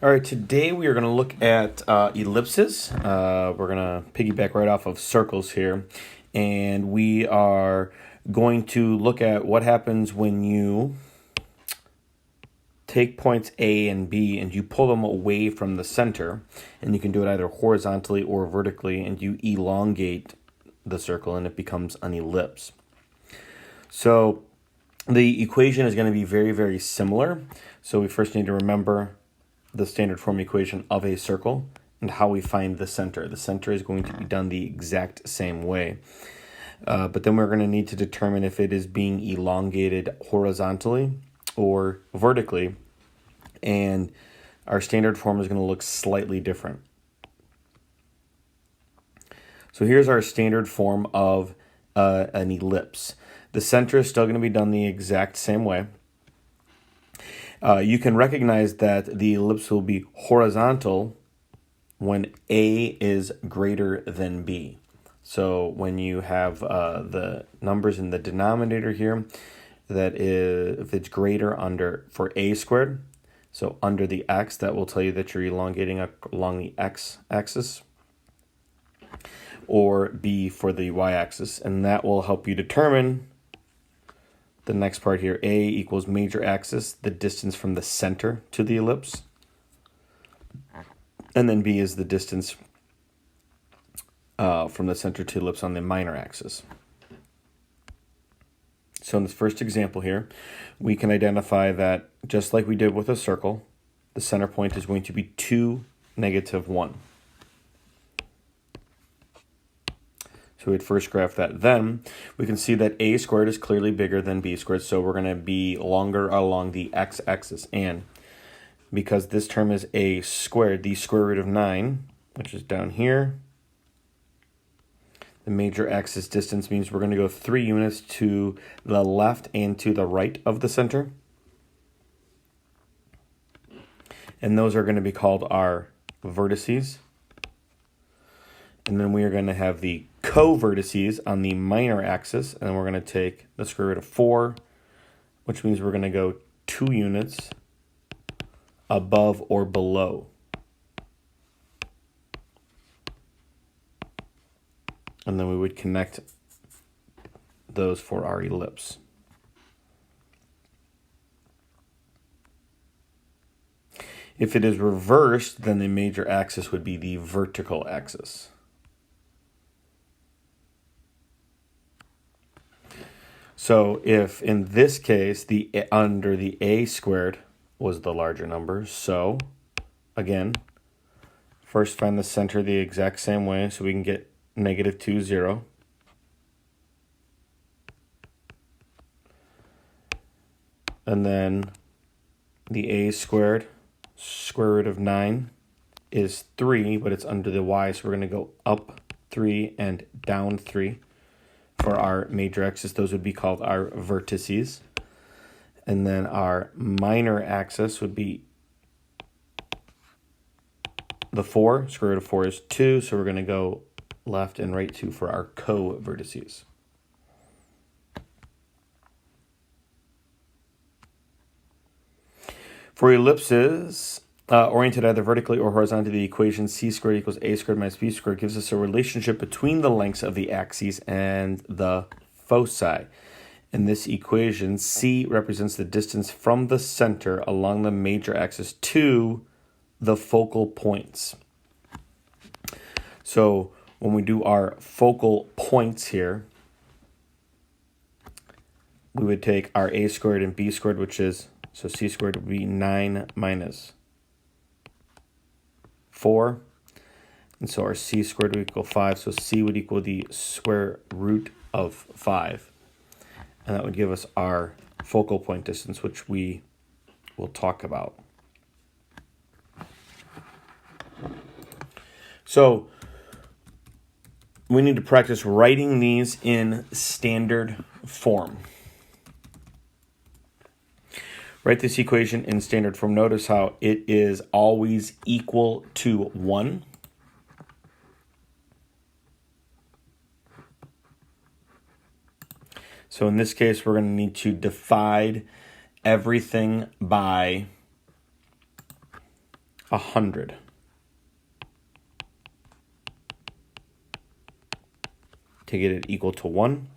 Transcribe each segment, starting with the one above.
All right, today we are going to look at ellipses. We're going to piggyback right off of circles here. And we are going to look at what happens when you take points A and B and you pull them away from the center. And you can do it either horizontally or vertically, and you elongate the circle and it becomes an ellipse. So the equation is going to be very, very similar. So we first need to remember the standard form equation of a circle and how we find the center. The center is going to be done the exact same way. But then we're going to need to determine if it is being elongated horizontally or vertically. And our standard form is going to look slightly different. So here's our standard form of an ellipse. The center is still going to be done the exact same way. You can recognize that the ellipse will be horizontal when A is greater than B. So when you have the numbers in the denominator here, that is, if it's greater for A squared, so under the X, that will tell you that you're elongating along the X axis, or B for the Y axis, and that will help you determine the next part here. A equals major axis, the distance from the center to the ellipse. And then B is the distance from the center to the ellipse on the minor axis. So in this first example here, we can identify that just like we did with a circle, the center point is going to be 2, -1. So we'd first graph that. Then we can see that A squared is clearly bigger than B squared, so we're going to be longer along the x-axis. And because this term is A squared, the square root of 9, which is down here, the major axis distance means we're going to go 3 units to the left and to the right of the center. And those are going to be called our vertices. And then we are going to have the co-vertices on the minor axis, and we're going to take the square root of 4, which means we're going to go 2 units above or below. And then we would connect those for our ellipse. If it is reversed, then the major axis would be the vertical axis. So if in this case, under the A squared was the larger number, so again, first find the center the exact same way so we can get -2, 0. And then the A squared, square root of 9 is 3, but it's under the Y, so we're going to go up 3 and down 3. For our major axis, those would be called our vertices. And then our minor axis would be the 4. Square root of 4 is 2, so we're going to go left and right 2 for our co-vertices. For ellipses oriented either vertically or horizontally, the equation c squared equals a squared minus b squared gives us a relationship between the lengths of the axes and the foci. In this equation, c represents the distance from the center along the major axis to the focal points. So when we do our focal points here, we would take our a squared and b squared, which is, so c squared would be 9 minus 4, and so our c squared would equal 5, so c would equal the square root of 5, and that would give us our focal point distance, which we will talk about. So we need to practice writing these in standard form. Write this equation in standard form. Notice how it is always equal to 1. So in this case, we're going to need to divide everything by 100. To get it equal to 1.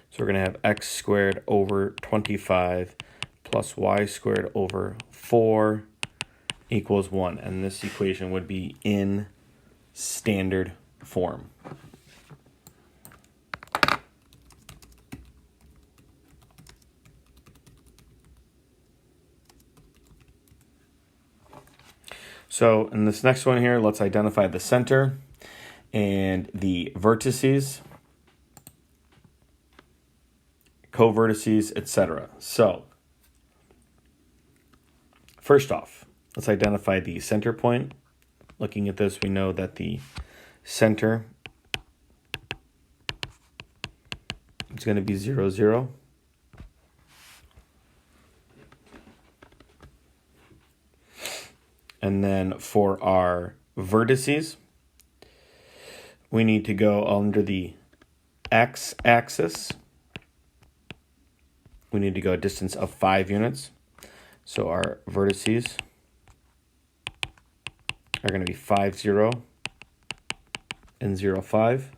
So we're going to have x squared over 25 plus y squared over 4 equals 1. And this equation would be in standard form. So in this next one here, let's identify the center and the vertices, co-vertices, etc. So first off, let's identify the center point. Looking at this, we know that the center is going to be 0, 0. And then for our vertices, we need to go under the x-axis. We need to go a distance of 5 units. So our vertices are going to be 5, 0 and 0, 5.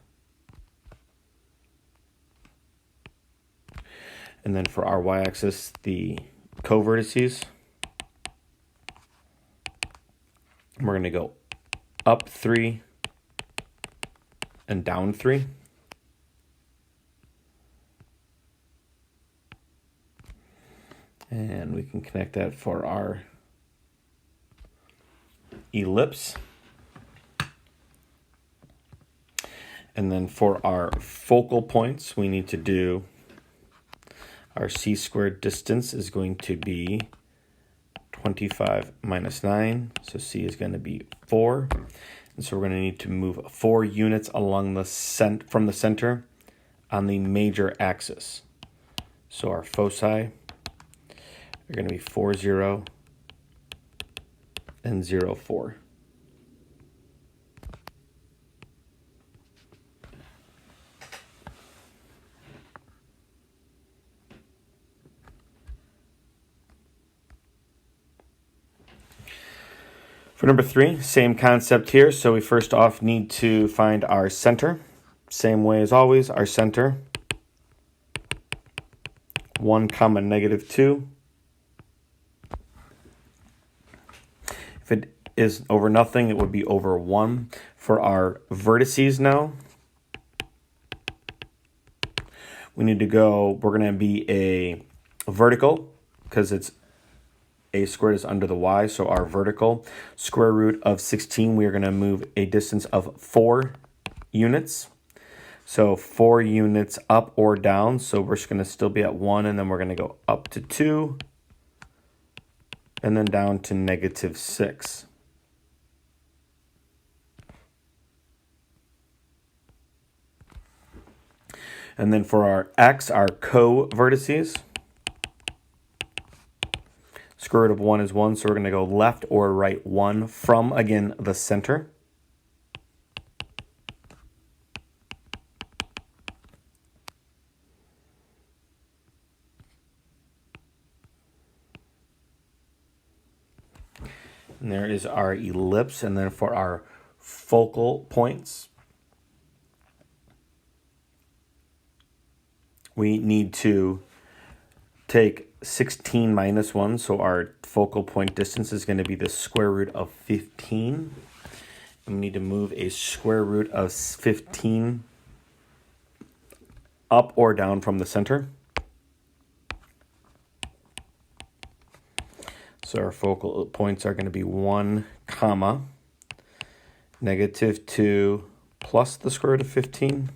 And then for our y-axis, the co-vertices, we're going to go up 3 and down 3. And we can connect that for our ellipse. And then for our focal points, we need to do our c squared distance is going to be 25 minus 9. So c is going to be 4. And so we're going to need to move 4 units along the from the center on the major axis. So our foci are going to be 4, 0 and 0, 4. For number 3, same concept here. So we first off need to find our center. Same way as always, our center. 1, negative 2. If it is over nothing, it would be over 1. For our vertices now, we need to go, we're going to be a vertical because it's a squared is under the y, so our vertical square root of 16, we are going to move a distance of 4 units. So 4 units up or down, so we're just going to still be at 1, and then we're going to go up to 2, and then down to negative 6. And then for our x, our co-vertices, square root of 1 is 1, so we're going to go left or right 1 from, again, the center. And there is our ellipse. And then for our focal points, we need to take 16 minus 1, so our focal point distance is going to be the square root of 15. And we need to move a square root of 15 up or down from the center. So our focal points are going to be 1, negative 2 plus the square root of 15.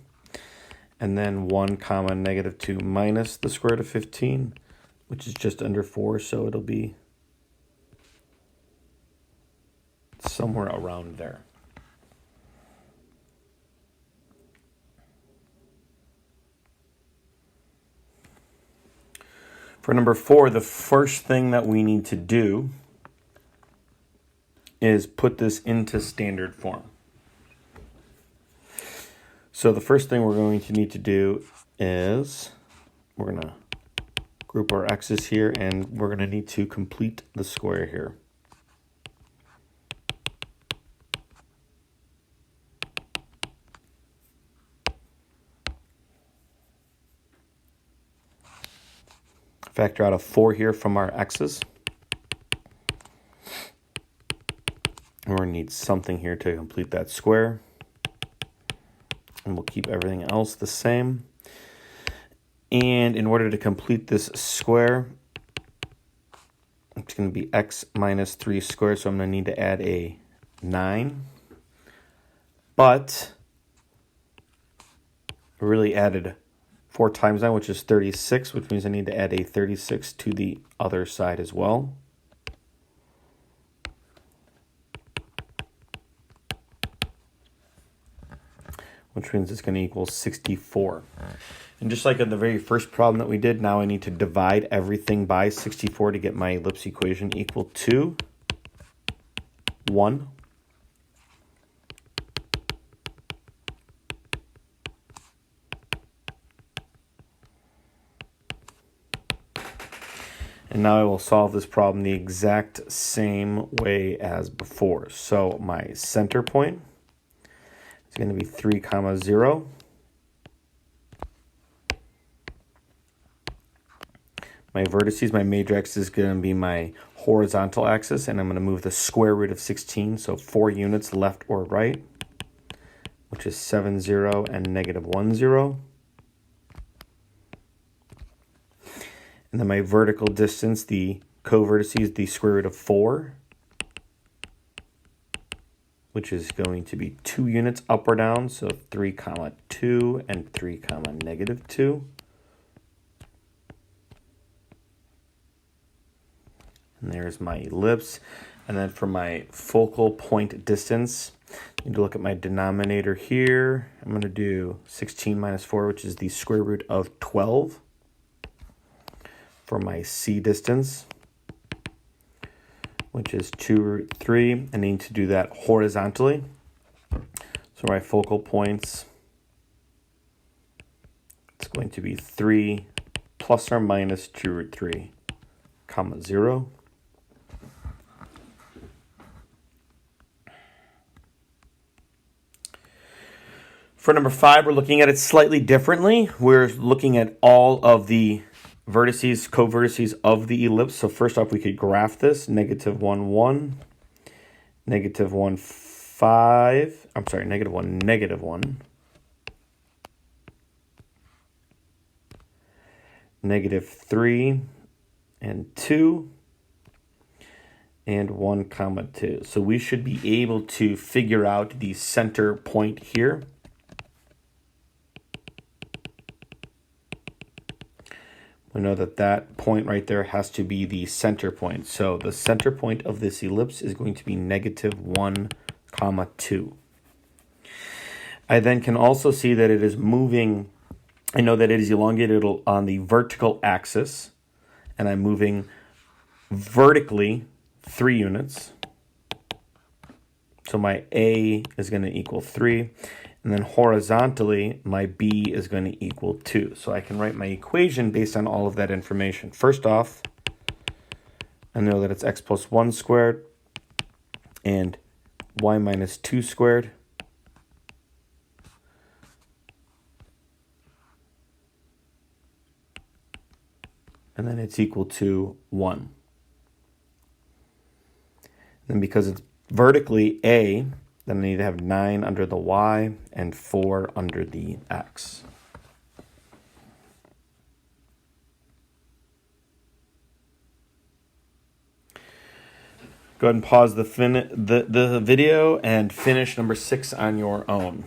And then 1, negative 2 minus the square root of 15, which is just under 4, so it'll be somewhere around there. For number 4, the first thing that we need to do is put this into standard form. So the first thing we're going to need to do is we're going to group our x's here, and we're going to need to complete the square here. Factor out a 4 here from our x's. And we're going to need something here to complete that square. And we'll keep everything else the same. And in order to complete this square, it's going to be x minus 3 squared, so I'm going to need to add a 9. But I really added 4 times 9, which is 36, which means I need to add a 36 to the other side as well. Which means it's going to equal 64. And just like in the very first problem that we did, now I need to divide everything by 64 to get my ellipse equation equal to 1. And now I will solve this problem the exact same way as before. So my center point is going to be 3, 0. My vertices, my major axis is going to be my horizontal axis, and I'm going to move the square root of 16, so 4 units left or right, which is 7, 0, and negative 1, 0. And then my vertical distance, the co-vertices, the square root of 4, which is going to be 2 units up or down, so 3, 2, and 3, negative 2. And there's my ellipse. And then for my focal point distance, I need to look at my denominator here. I'm going to do 16 minus 4, which is the square root of 12. For my C distance, which is 2 root 3. I need to do that horizontally. So my focal points, it's going to be 3 plus or minus 2 root 3, 0. For number 5, we're looking at it slightly differently. We're looking at all of the vertices, co-vertices of the ellipse. So first off, we could graph this. Negative 1, 1. Negative 1, 5. I'm sorry, negative 1, negative 1. Negative 3 and 2. And 1, 2. So we should be able to figure out the center point here. We know that that point right there has to be the center point. So the center point of this ellipse is going to be negative 1, 2. I then can also see that it is moving. I know that it is elongated on the vertical axis, and I'm moving vertically 3 units. So my A is going to equal 3. And then horizontally, my B is going to equal 2. So I can write my equation based on all of that information. First off, I know that it's x plus 1 squared and y minus 2 squared. And then it's equal to 1. And because it's vertically A, then I need to have 9 under the y and 4 under the x. Go ahead and pause the video and finish number 6 on your own.